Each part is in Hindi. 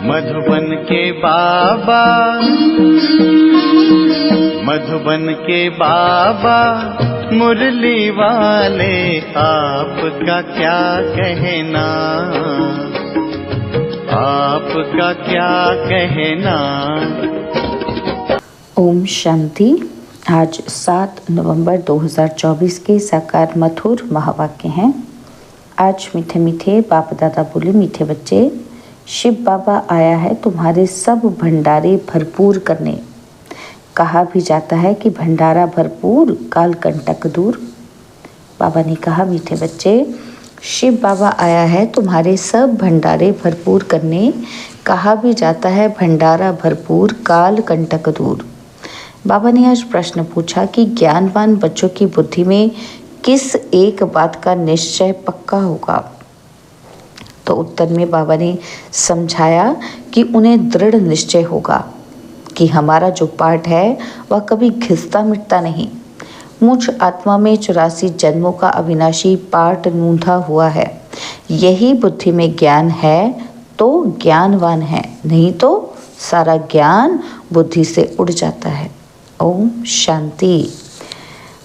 मधुबन के बाबा, मधुबन के बाबा मुरली वाले, आपका क्या कहना, आपका क्या कहना। ओम शांति। आज 7 नवंबर 2024 के साकार मधुर महावाक्य हैं। आज मीठे मीठे बाप दादा बोले, मीठे बच्चे, शिव बाबा आया है तुम्हारे सब भंडारे भरपूर करने। कहा भी जाता है कि भंडारा भरपूर काल कंटक दूर। बाबा ने कहा, मीठे बच्चे, शिव बाबा आया है तुम्हारे सब भंडारे भरपूर करने। कहा भी जाता है भंडारा भरपूर काल कंटक दूर। बाबा ने आज प्रश्न पूछा कि ज्ञानवान बच्चों की बुद्धि में किस एक बात का निश्चय पक्का होगा। तो उत्तर में बाबा ने समझाया कि उन्हें दृढ़ निश्चय होगा कि हमारा जो पाठ है वह कभी घिसता मिटता नहीं। मुझ आत्मा में 84 जन्मों का अविनाशी पाठ नूंधा हुआ है। यही बुद्धि में ज्ञान है तो ज्ञानवान है, नहीं तो सारा ज्ञान बुद्धि से उड़ जाता है। ओम शांति।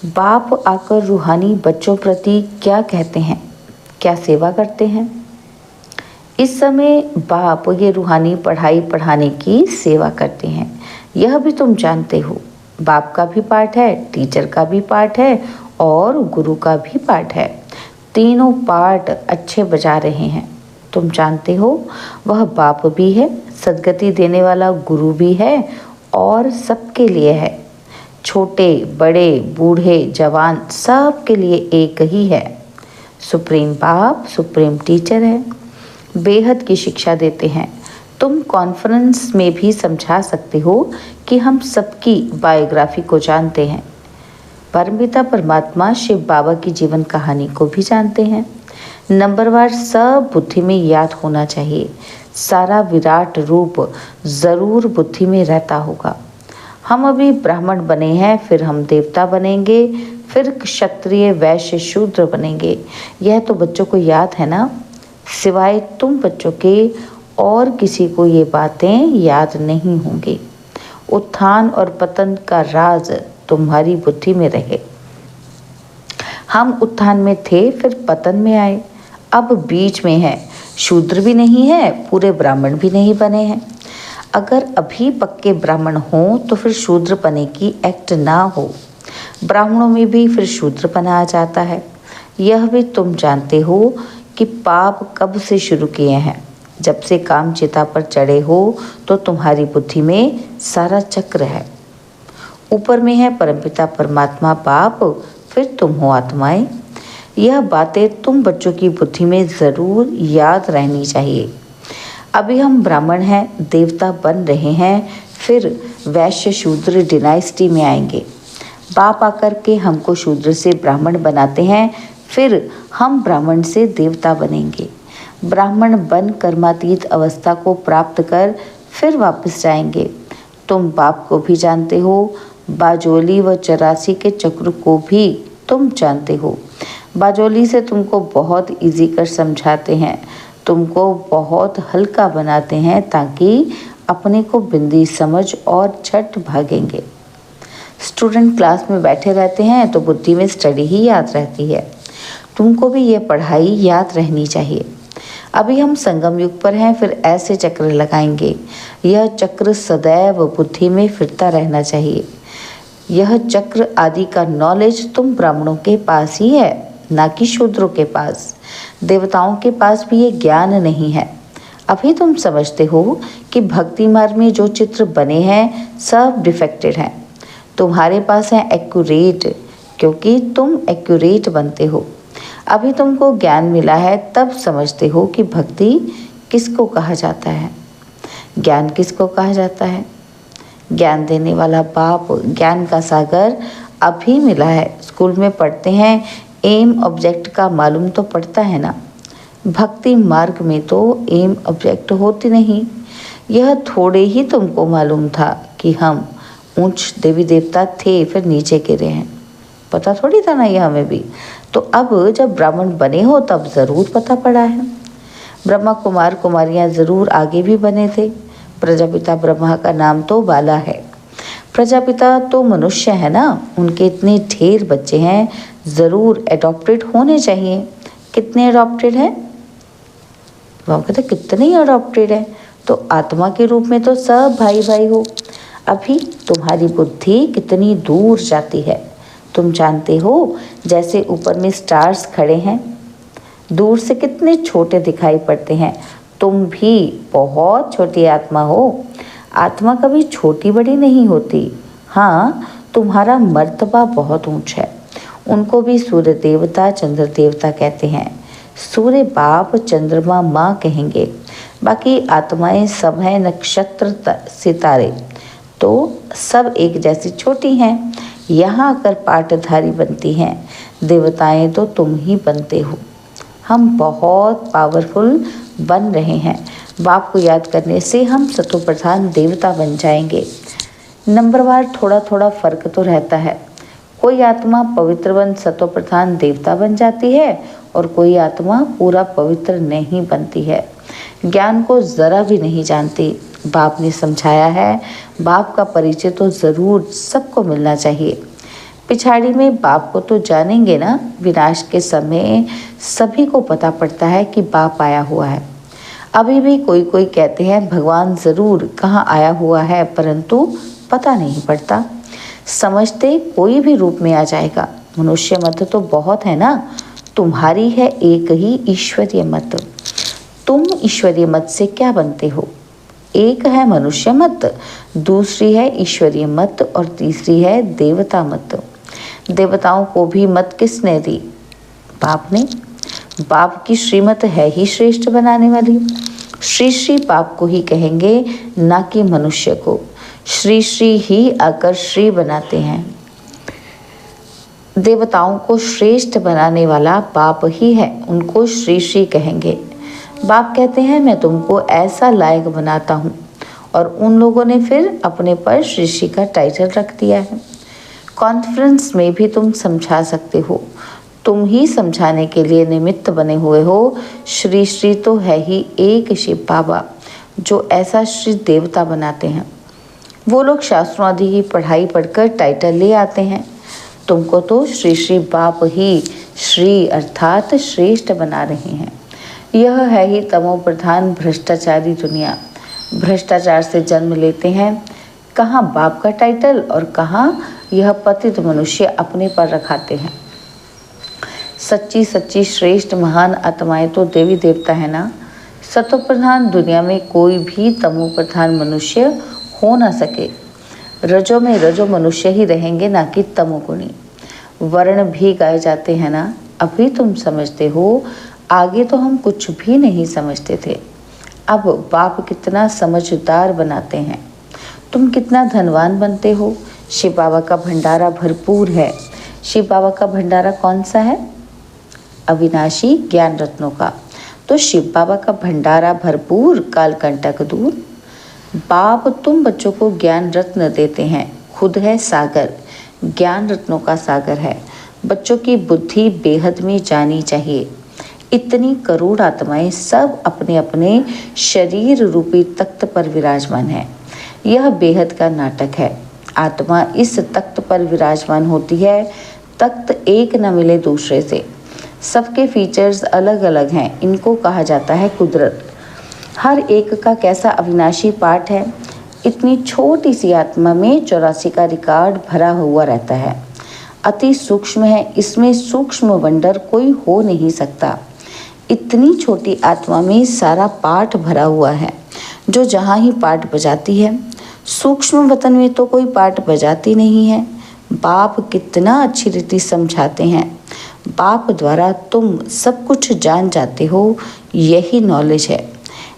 बाप आकर रूहानी बच्चों प्रति क्या कहते हैं, क्या सेवा करते हैं। इस समय बाप ये रूहानी पढ़ाई पढ़ाने की सेवा करते हैं। यह भी तुम जानते हो, बाप का भी पाठ है, टीचर का भी पाठ है और गुरु का भी पाठ है। तीनों पाठ अच्छे बजा रहे हैं। तुम जानते हो वह बाप भी है, सद्गति देने वाला गुरु भी है और सबके लिए है। छोटे बड़े बूढ़े जवान सब के लिए एक ही है। सुप्रीम बाप सुप्रीम टीचर है, बेहद की शिक्षा देते हैं। तुम कॉन्फ्रेंस में भी समझा सकते हो कि हम सबकी बायोग्राफी को जानते हैं। परमपिता परमात्मा शिव बाबा की जीवन कहानी को भी जानते हैं। नंबरवार सब बुद्धि में याद होना चाहिए। सारा विराट रूप जरूर बुद्धि में रहता होगा। हम अभी ब्राह्मण बने हैं, फिर हम देवता बनेंगे, फिर क्षत्रिय वैश्य शूद्र बनेंगे। यह तो बच्चों को याद है ना। सिवाय तुम बच्चों के और किसी को ये बातें याद नहीं होंगी। उत्थान और पतन का राज तुम्हारी बुद्धि में रहे। हम उत्थान में थे, फिर पतन में आए, अब बीच में है। शूद्र भी नहीं है, पूरे ब्राह्मण भी नहीं बने हैं। अगर अभी पक्के ब्राह्मण हो तो फिर शूद्रपने की एक्ट ना हो। ब्राह्मणों में भी फिर शूद्रपना आ जाता है। यह भी तुम जानते हो कि पाप कब से शुरू किए हैं। जब से काम चिता पर चढ़े हो तो तुम्हारी बुद्धि में सारा चक्र है। ऊपर में है परमपिता परमात्मा बाप, फिर तुम हो आत्माएं। यह बातें तुम बच्चों की बुद्धि में ज़रूर याद रहनी चाहिए। अभी हम ब्राह्मण हैं, देवता बन रहे हैं, फिर वैश्य शूद्र डिनाइस्टी में आएंगे। बाप आकर के हमको शूद्र से ब्राह्मण बनाते हैं, फिर हम ब्राह्मण से देवता बनेंगे। ब्राह्मण बन कर्मातीत अवस्था को प्राप्त कर फिर वापस जाएंगे। तुम बाप को भी जानते हो, बाजोली व 84 के चक्र को भी तुम जानते हो। बाजोली से तुमको बहुत इजी कर समझाते हैं, तुमको बहुत हल्का बनाते हैं ताकि अपने को बिंदी समझ और झट भागेंगे। स्टूडेंट क्लास में बैठे रहते हैं तो बुद्धि में स्टडी ही याद रहती है। तुमको भी ये पढ़ाई याद रहनी चाहिए। अभी हम संगम युग पर हैं, फिर ऐसे चक्र लगाएंगे। यह चक्र सदैव बुद्धि में फिरता रहना चाहिए। यह चक्र आदि का नॉलेज तुम ब्राह्मणों के पास ही है, ना कि शूद्रों के पास। देवताओं के पास भी ये ज्ञान नहीं है। अभी तुम समझते हो कि भक्ति मार्ग में जो चित्र बने हैं सब डिफेक्टेड हैं। तुम्हारे पास है एक्यूरेट, क्योंकि तुम एक्यूरेट बनते हो। अभी तुमको ज्ञान मिला है, तब समझते हो कि भक्ति किसको कहा जाता है, ज्ञान किसको कहा जाता है। ज्ञान देने वाला बाप, ज्ञान का सागर अभी मिला है। स्कूल में पढ़ते हैं, एम ऑब्जेक्ट का मालूम तो पड़ता है ना। भक्ति मार्ग में तो एम ऑब्जेक्ट होती नहीं। यह थोड़े ही तुमको मालूम था कि हम ऊंच देवी देवता थे, फिर नीचे गिरे हैं। पता थोड़ी था ना ये हमें भी। तो अब जब ब्राह्मण बने हो तब ज़रूर पता पड़ा है। ब्रह्मा कुमार कुमारियां जरूर आगे भी बने थे। प्रजापिता ब्रह्मा का नाम तो बाला है। प्रजापिता तो मनुष्य है ना, उनके इतने ढेर बच्चे हैं, जरूर एडॉप्टेड होने चाहिए। कितने एडॉप्टेड हैं? बाबा कहते कितने अडॉप्टेड है? तो आत्मा के रूप में तो सब भाई भाई हो। अभी तुम्हारी बुद्धि कितनी दूर जाती है, तुम जानते हो? जैसे ऊपर में स्टार्स खड़े हैं, दूर से कितने छोटे दिखाई पड़ते हैं। तुम भी बहुत छोटी आत्मा हो। आत्मा कभी छोटी बड़ी नहीं होती। हाँ, तुम्हारा मर्तबा बहुत ऊंचा है। उनको भी सूर्य देवता चंद्र देवता कहते हैं। सूर्य बाप, चंद्रमा माँ कहेंगे। बाकी आत्माएं सब हैं नक्षत्र सितारे, तो सब एक जैसी छोटी हैं। यहाँ आकर पाठधारी बनती हैं। देवताएं तो तुम ही बनते हो। हम बहुत पावरफुल बन रहे हैं। बाप को याद करने से हम सतो प्रधान देवता बन जाएंगे। नंबरवार थोड़ा थोड़ा फर्क तो रहता है। कोई आत्मा पवित्र बन सतो प्रधान देवता बन जाती है और कोई आत्मा पूरा पवित्र नहीं बनती है। ज्ञान को जरा भी नहीं जानती। बाप ने समझाया है, बाप का परिचय तो जरूर सबको मिलना चाहिए। पिछाड़ी में बाप को तो जानेंगे ना। विनाश के समय सभी को पता पड़ता है कि बाप आया हुआ है। अभी भी कोई कोई कहते हैं भगवान जरूर कहाँ आया हुआ है, परंतु पता नहीं पड़ता। समझते कोई भी रूप में आ जाएगा। मनुष्य मत तो बहुत है ना, तुम्हारी है एक ही ईश्वरीय मत। तुम ईश्वरीय मत से क्या बनते हो? एक है मनुष्य मत, दूसरी है ईश्वरीय मत और तीसरी है देवता मत। देवताओं को भी मत किसने दी? बाप ने। बाप की श्रीमत है ही श्रेष्ठ बनाने वाली। श्री श्री बाप को ही कहेंगे, ना कि मनुष्य को। श्री श्री ही आकर श्री बनाते हैं। देवताओं को श्रेष्ठ बनाने वाला बाप ही है, उनको श्री श्री कहेंगे। बाप कहते हैं मैं तुमको ऐसा लायक बनाता हूँ, और उन लोगों ने फिर अपने पर श्री श्री का टाइटल रख दिया है। कॉन्फ्रेंस में भी तुम समझा सकते हो, तुम ही समझाने के लिए निमित्त बने हुए हो। श्री श्री तो है ही एक शिव बाबा, जो ऐसा श्री देवता बनाते हैं। वो लोग शास्त्रों आदि की पढ़ाई पढ़कर टाइटल ले आते हैं। तुमको तो श्री श्री बाप ही श्री अर्थात श्रेष्ठ बना रहे हैं। यह है ही तमो प्रधान भ्रष्टाचारी दुनिया। भ्रष्टाचार से जन्म लेते हैं। कहाँ बाप का टाइटल और कहाँ यह पतित मनुष्य अपने पर रखाते हैं। सच्ची सच्ची श्रेष्ठ महान आत्माएं तो देवी देवता है ना। सतो प्रधान दुनिया में कोई भी तमो प्रधान मनुष्य हो ना सके। रजो में रजो मनुष्य ही रहेंगे, ना कि तमोगुणी। वर्ण भी गाए जाते हैं ना। अभी तुम समझते हो, आगे तो हम कुछ भी नहीं समझते थे। अब बाप कितना समझदार बनाते हैं। तुम कितना धनवान बनते हो। शिव बाबा का भंडारा भरपूर है। शिव बाबा का भंडारा कौन सा है? अविनाशी ज्ञान रत्नों का। तो शिव बाबा का भंडारा भरपूर, कालकंटक दूर। बाप तुम बच्चों को ज्ञान रत्न देते हैं। खुद है सागर, ज्ञान रत्नों का सागर है। बच्चों की बुद्धि बेहद में जानी चाहिए। इतनी करोड़ आत्माएं सब अपने अपने शरीर रूपी तख्त पर विराजमान है। यह बेहद का नाटक है। आत्मा इस तख्त पर विराजमान होती है। तख्त एक न मिले दूसरे से। सबके फीचर्स अलग अलग हैं। इनको कहा जाता है कुदरत। हर एक का कैसा अविनाशी पार्ट है। इतनी छोटी सी आत्मा में 84 का रिकॉर्ड भरा हुआ रहता है। अति सूक्ष्म है, इसमें सूक्ष्म वंडर कोई हो नहीं सकता। इतनी छोटी आत्मा में सारा पाठ भरा हुआ है, जो जहाँ ही पाठ बजाती है। सूक्ष्म वतन में तो कोई पाठ बजाती नहीं है। बाप कितना अच्छी रीति समझाते हैं। बाप द्वारा तुम सब कुछ जान जाते हो, यही नॉलेज है।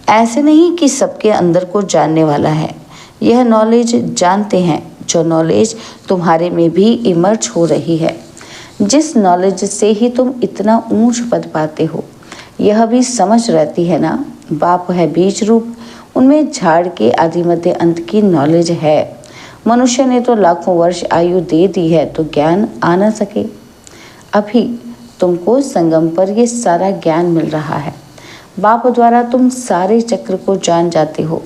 ऐसे नहीं कि सबके अंदर को जानने वाला है। यह नॉलेज जानते हैं, जो नॉलेज तुम्हारे में भी इमर्ज हो रही है। जिस नॉलेज से ही तुम इतना ऊंच पद पाते हो, यह भी समझ रहती है ना। बाप है बीज रूप, उनमें झाड़ के आदि मध्य अंत की नॉलेज है। मनुष्य ने तो लाखों वर्ष आयु दे दी है, तो ज्ञान आ ना सके। अभी तुमको संगम पर ये सारा ज्ञान मिल रहा है। बाप द्वारा तुम सारे चक्र को जान जाते हो।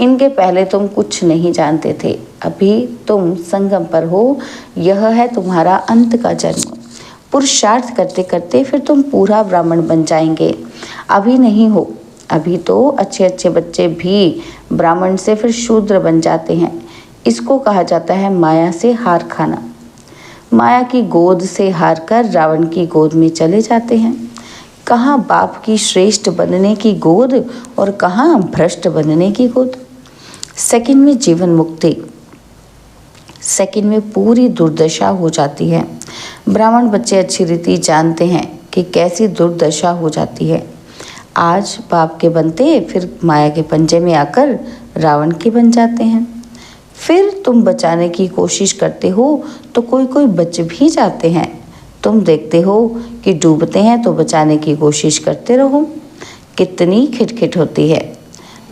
इनके पहले तुम कुछ नहीं जानते थे। अभी तुम संगम पर हो। यह है तुम्हारा अंत का जन्म। पुरुषार्थ करते करते फिर तुम पूरा ब्राह्मण बन जाएंगे। अभी नहीं हो। अभी तो अच्छे अच्छे बच्चे भी ब्राह्मण से फिर शूद्र बन जाते हैं। इसको कहा जाता है माया से हार खाना। माया की गोद से हार कर रावण की गोद में चले जाते हैं। कहाँ बाप की श्रेष्ठ बनने की गोद और कहाँ भ्रष्ट बनने की गोद। सेकंड में जीवन मुक्ति, सेकंड में पूरी दुर्दशा हो जाती है। ब्राह्मण बच्चे अच्छी रीति जानते हैं कि कैसी दुर्दशा हो जाती है। आज बाप के बनते फिर माया के पंजे में आकर रावण के बन जाते हैं। फिर तुम बचाने की कोशिश करते हो तो कोई कोई बच भी जाते हैं। तुम देखते हो कि डूबते हैं तो बचाने की कोशिश करते रहो। कितनी खिटखिट होती है।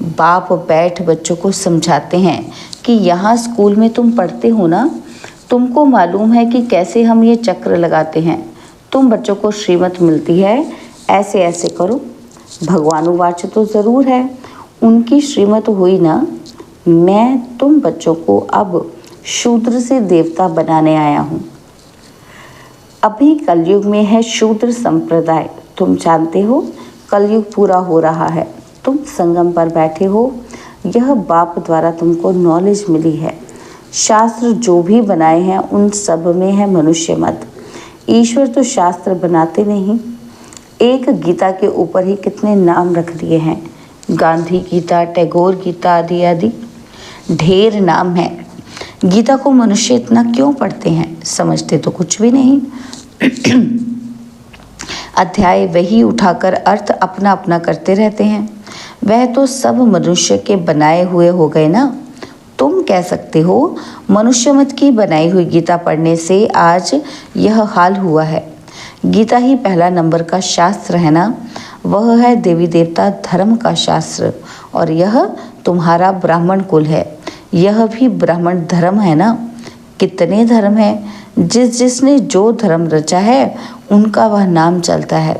बाप बैठ बच्चों को समझाते हैं कि यहाँ स्कूल में तुम पढ़ते हो ना, तुमको मालूम है कि कैसे हम ये चक्र लगाते हैं। तुम बच्चों को श्रीमत मिलती है, ऐसे ऐसे करो। भगवानुवाच तो ज़रूर है, उनकी श्रीमत हुई ना। मैं तुम बच्चों को अब शूद्र से देवता बनाने आया हूँ। अभी कलयुग में है शूद्र संप्रदाय। तुम जानते हो कलयुग पूरा हो रहा है। तुम संगम पर बैठे हो। यह बाप द्वारा तुमको नॉलेज मिली है। शास्त्र जो भी बनाए हैं उन सब में है मनुष्य मत। ईश्वर तो शास्त्र बनाते नहीं। एक गीता के ऊपर ही कितने नाम रख दिए हैं। गांधी गीता, टैगोर गीता आदि आदि ढेर नाम है। गीता को मनुष्य इतना क्यों पढ़ते हैं? समझते तो कुछ भी नहीं। अध्याय वही उठाकर अर्थ अपना अपना करते रहते हैं। वह तो सब मनुष्य के बनाए हुए हो गए ना। तुम कह सकते हो मनुष्य मत की बनाई हुई गीता पढ़ने से आज यह हाल हुआ है। गीता ही पहला नंबर का शास्त्र है ना। वह है देवी देवता धर्म का शास्त्र और यह तुम्हारा ब्राह्मण कुल है। यह भी ब्राह्मण धर्म है ना। कितने धर्म हैं, जिसने जो धर्म रचा है उनका वह नाम चलता है।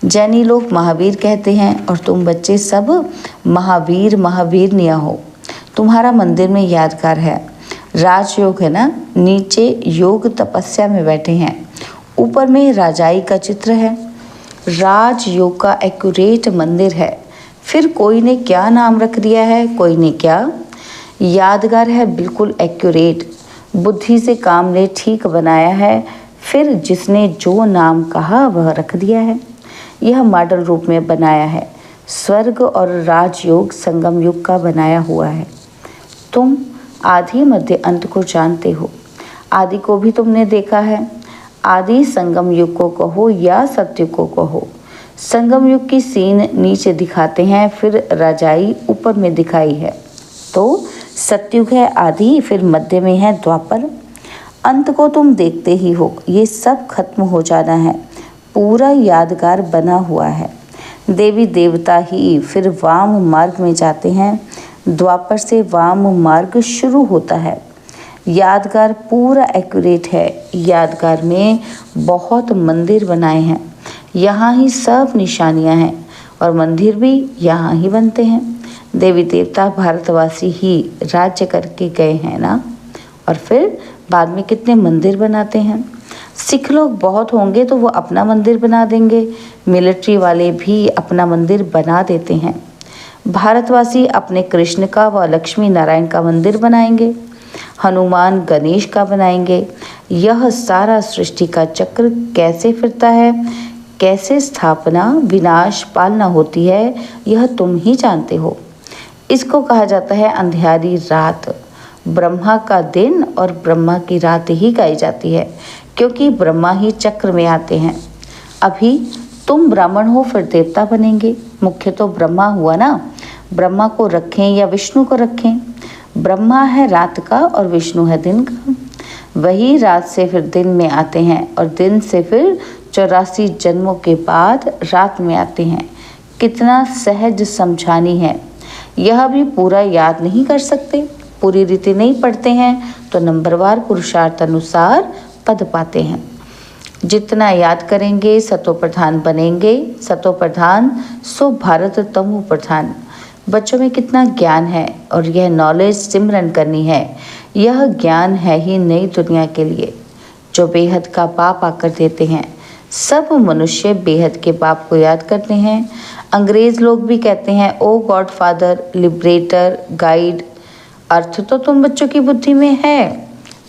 जैनी लोग महावीर कहते हैं और तुम बच्चे सब महावीर महावीरनिया हो। तुम्हारा मंदिर में यादगार है। राजयोग है ना। नीचे योग तपस्या में बैठे हैं, ऊपर में राजाई का चित्र है। राजयोग का एक्यूरेट मंदिर है। फिर कोई ने क्या नाम रख दिया है, कोई ने क्या। यादगार है, बिल्कुल एक्यूरेट। बुद्धि से काम ने ठीक बनाया है। फिर जिसने जो नाम कहा वह रख दिया है। यह मॉडल रूप में बनाया है। स्वर्ग और राजयोग संगम युग का बनाया हुआ है। तुम आदि मध्य अंत को जानते हो। आदि को भी तुमने देखा है। आदि संगम युग को कहो या सत्य को कहो। संगम युग की सीन नीचे दिखाते हैं, फिर राजाई ऊपर में दिखाई है। तो सत्युग है आदि, फिर मध्य में है द्वापर। अंत को तुम देखते ही हो। ये सब खत्म हो जाना है। पूरा यादगार बना हुआ है। देवी देवता ही फिर वाम मार्ग में जाते हैं। द्वापर से वाम मार्ग शुरू होता है। यादगार पूरा एक्यूरेट है। यादगार में बहुत मंदिर बनाए हैं। यहाँ ही सब निशानियाँ हैं और मंदिर भी यहाँ ही बनते हैं। देवी देवता भारतवासी ही राज्य करके गए हैं ना। और फिर बाद में कितने मंदिर बनाते हैं। सिख लोग बहुत होंगे तो वो अपना मंदिर बना देंगे। मिलिट्री वाले भी अपना मंदिर बना देते हैं। भारतवासी अपने कृष्ण का व लक्ष्मी नारायण का मंदिर बनाएंगे। हनुमान गणेश का बनाएंगे। यह सारा सृष्टि का चक्र कैसे फिरता है, कैसे स्थापना विनाश पालना होती है, यह तुम ही जानते हो। इसको कहा जाता है अंधियारी रात। ब्रह्मा का दिन और ब्रह्मा की रात ही गाई जाती है, क्योंकि ब्रह्मा ही चक्र में आते हैं। अभी तुम ब्राह्मण हो, फिर देवता बनेंगे। मुख्य तो ब्रह्मा हुआ ना। ब्रह्मा को रखें या विष्णु को रखें। ब्रह्मा है रात का और विष्णु है दिन का। वही रात से फिर दिन में आते हैं और दिन से फिर 84 जन्मों के बाद रात में आते हैं। कितना सहज समझानी है। यह भी पूरा याद नहीं कर सकते, पूरी रीति नहीं पढ़ते हैं तो नंबरवार पुरुषार्थ अनुसार पद पाते हैं। जितना याद करेंगे सतो प्रधान बनेंगे, सतो प्रधान सो भारत तमो प्रधान। बच्चों में कितना ज्ञान है और यह नॉलेज सिमरन करनी है। यह ज्ञान है ही नई दुनिया के लिए जो बेहद का बाप आकर देते हैं। सब मनुष्य बेहद के बाप को याद करते हैं। अंग्रेज लोग भी कहते हैं ओ गॉड फादर, लिबरेटर, गाइड। अर्थ तो तुम बच्चों की बुद्धि में है।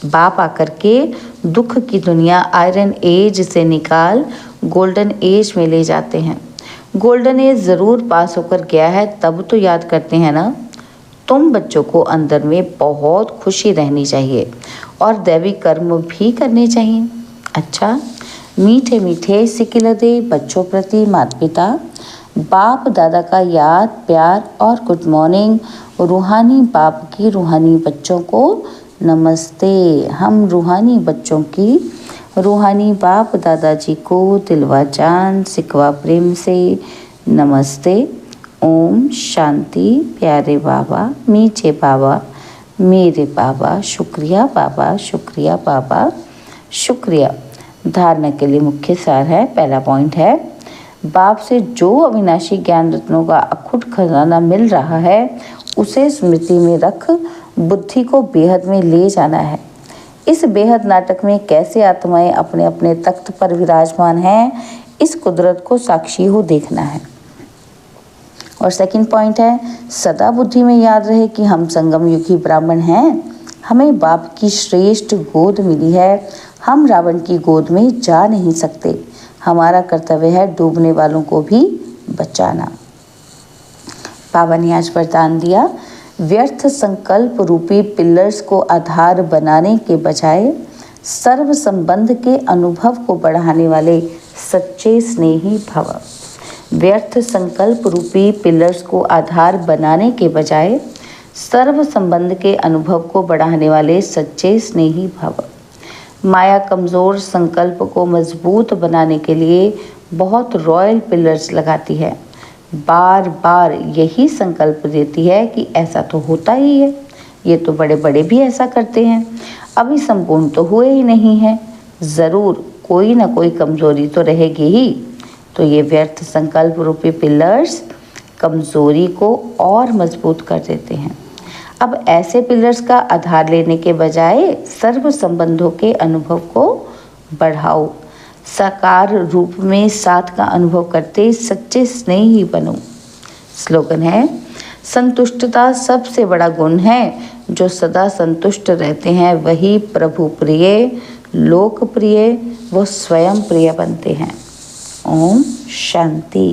बाप आकर के दुख की दुनिया आयरन एज से निकाल गोल्डन एज में ले जाते हैं। गोल्डन एज ज़रूर पास होकर गया है तब तो याद करते हैं ना। तुम बच्चों को अंदर में बहुत खुशी रहनी चाहिए और दैवी कर्म भी करने चाहिए। अच्छा, मीठे मीठे सिकिलदे बच्चों प्रति माता पिता बाप दादा का याद प्यार और गुड मॉर्निंग। रूहानी बाप की रूहानी बच्चों को नमस्ते। हम रूहानी बच्चों की रूहानी बाप दादाजी को दिलवा जान सिकवा प्रेम से नमस्ते। ओम शांति। प्यारे बाबा, मीठे बाबा, मेरे बाबा, शुक्रिया बाबा, शुक्रिया बाबा, शुक्रिया। धारणा के लिए मुख्य सार है। पहला पॉइंट है, बाप से जो अविनाशी ज्ञान रत्नों का अखुट खजाना मिल रहा है उसे स्मृति में रख बुद्धि को बेहद में ले जाना है। इस बेहद नाटक में कैसे आत्माएं अपने अपने तख्त पर विराजमान हैं, इस कुदरत को साक्षी हो देखना है। और सेकंड पॉइंट है, सदा बुद्धि में याद रहे कि हम संगम युगी ब्राह्मण हैं। हमें बाप की श्रेष्ठ गोद मिली है। हम रावण की गोद में जा नहीं सकते। हमारा कर्तव्य है डूबने वालों को भी बचाना। बाबा ने आज वरदान दिया, व्यर्थ संकल्प रूपी पिलर्स को आधार बनाने के बजाय सर्व संबंध के अनुभव को बढ़ाने वाले सच्चे स्नेही भव। व्यर्थ संकल्प रूपी पिलर्स को आधार बनाने के बजाय सर्व संबंध के अनुभव को बढ़ाने वाले सच्चे स्नेही भव। माया कमज़ोर संकल्प को मजबूत बनाने के लिए बहुत रॉयल पिलर्स लगाती है। बार बार यही संकल्प देती है कि ऐसा तो होता ही है, ये तो बड़े बड़े भी ऐसा करते हैं, अभी संपूर्ण तो हुए ही नहीं हैं, ज़रूर कोई ना कोई कमज़ोरी तो रहेगी ही। तो ये व्यर्थ संकल्प रूपी पिलर्स कमज़ोरी को और मजबूत कर देते हैं। अब ऐसे पिलर्स का आधार लेने के बजाय सर्व संबंधों के अनुभव को बढ़ाओ। साकार रूप में साथ का अनुभव करते सच्चे स्नेही बनो। स्लोगन है, संतुष्टता सबसे बड़ा गुण है। जो सदा संतुष्ट रहते हैं वही प्रभु प्रिय, लोकप्रिय व स्वयं प्रिय बनते हैं। ओम शांति।